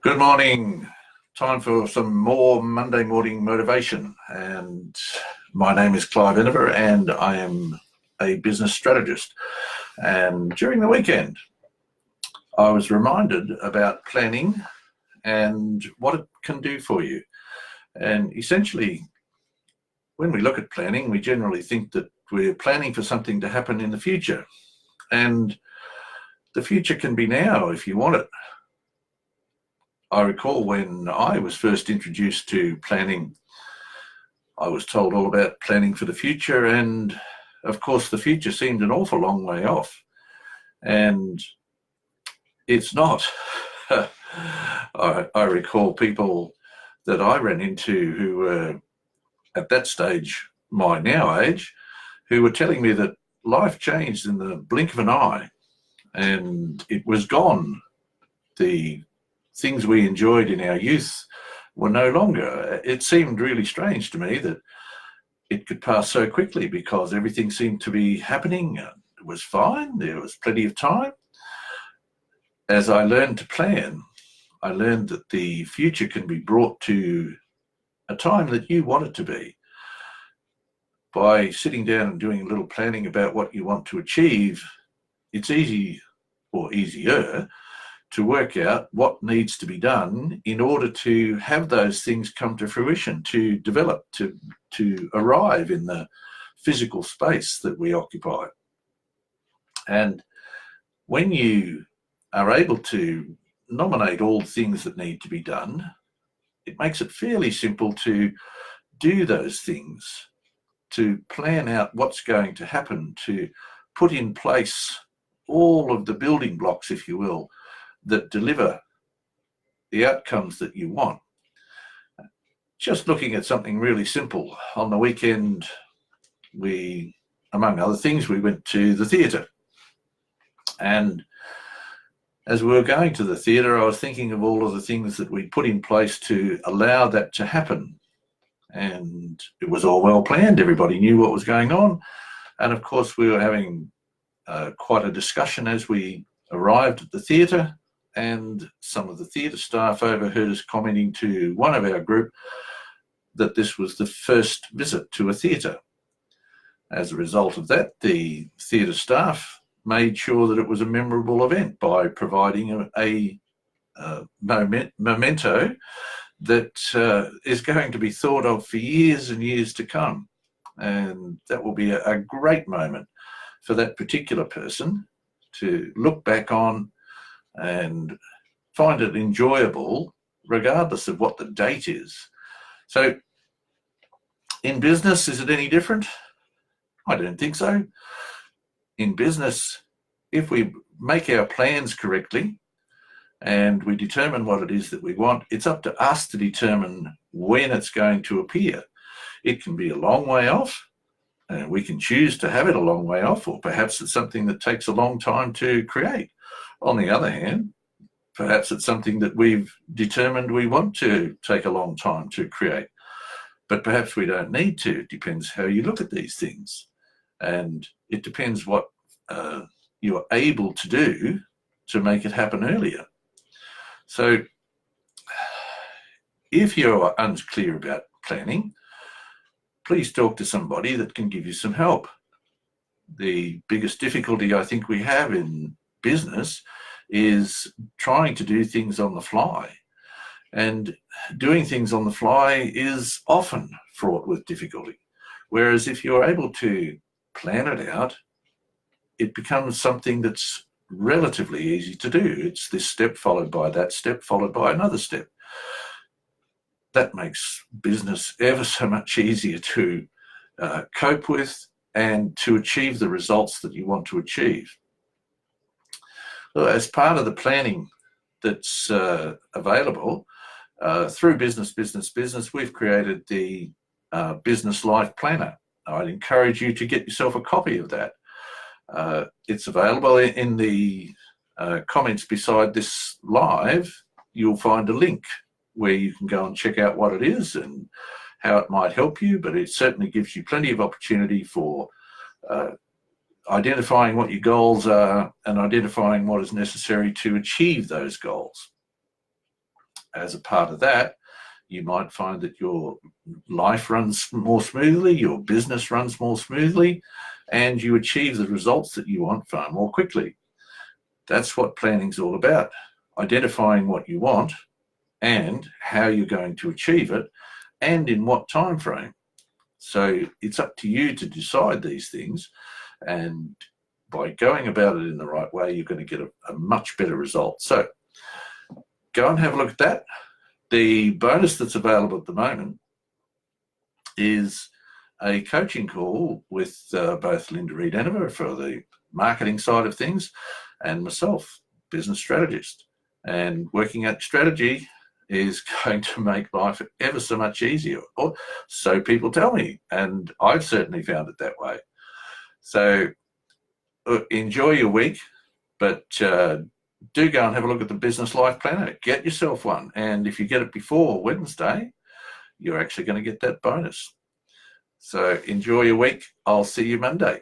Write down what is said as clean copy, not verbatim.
Good morning. Time for some more Monday morning motivation. And my name is Clive Enever and I am a business strategist. And during the weekend, I was reminded about planning and what it can do for you. And essentially, when we look at planning, we generally think that we're planning for something to happen in the future. And the future can be now if you want it. I recall when I was first introduced to planning, I was told all about planning for the future, and of course the future seemed an awful long way off, and it's not. I recall people that I ran into who were at that stage, my now age, who were telling me that life changed in the blink of an eye and it was gone. The things we enjoyed in our youth were no longer. It seemed really strange to me that it could pass so quickly because everything seemed to be happening. It was fine. There was plenty of time. As I learned to plan, I learned that the future can be brought to a time that you want it to be. By sitting down and doing a little planning about what you want to achieve, it's easy or easier to work out what needs to be done in order to have those things come to fruition, to develop, to arrive in the physical space that we occupy. And when you are able to nominate all the things that need to be done, it makes it fairly simple to do those things, to plan out what's going to happen, to put in place all of the building blocks, if you will, that deliver the outcomes that you want. Just looking at something really simple, on the weekend, we, among other things, we went to the theatre. And as we were going to the theatre, I was thinking of all of the things that we put in place to allow that to happen. And it was all well planned. Everybody knew what was going on. And of course, we were having quite a discussion as we arrived at the theatre. And some of the theatre staff overheard us commenting to one of our group that this was the first visit to a theatre. As a result of that, the theatre staff made sure that it was a memorable event by providing a memento that is going to be thought of for years and years to come. And that will be a great moment for that particular person to look back on and find it enjoyable regardless of what the date is. So in business, is it any different? I don't think so. In business, if we make our plans correctly and we determine what it is that we want, it's up to us to determine when it's going to appear. It can be a long way off, and we can choose to have it a long way off, or perhaps it's something that takes a long time to create. On the other hand, perhaps it's something that we've determined we want to take a long time to create, but perhaps we don't need to. It depends how you look at these things, and it depends what you're able to do to make it happen earlier. So if you're unclear about planning, please talk to somebody that can give you some help. The biggest difficulty I think we have in business is trying to do things on the fly, and doing things on the fly is often fraught with difficulty. Whereas if you're able to plan it out, it becomes something that's relatively easy to do. It's this step followed by that step followed by another step. That makes business ever so much easier to cope with and to achieve the results that you want to achieve. As part of the planning that's available through Business, we've created the Business Life Planner. I'd encourage you to get yourself a copy of that. It's available in the comments beside this live. You'll find a link where you can go and check out what it is and how it might help you, but it certainly gives you plenty of opportunity for identifying what your goals are and identifying what is necessary to achieve those goals. as a part of that, you might find that your life runs more smoothly, your business runs more smoothly, and you achieve the results that you want far more quickly. That's what planning's all about, identifying what you want and how you're going to achieve it and in what time frame. So it's up to you to decide these things, and by going about it in the right way, you're going to get a much better result. So go and have a look at that. The bonus that's available at the moment is a coaching call with both Linda Reed Enover for the marketing side of things and myself, business strategist. And working out strategy is going to make life ever so much easier, or so people tell me, and I've certainly found it that way. So enjoy your week, but do go and have a look at the Business Life Planner. Get yourself one, and if you get it before Wednesday, you're actually going to get that bonus. So enjoy your week. I'll see you Monday.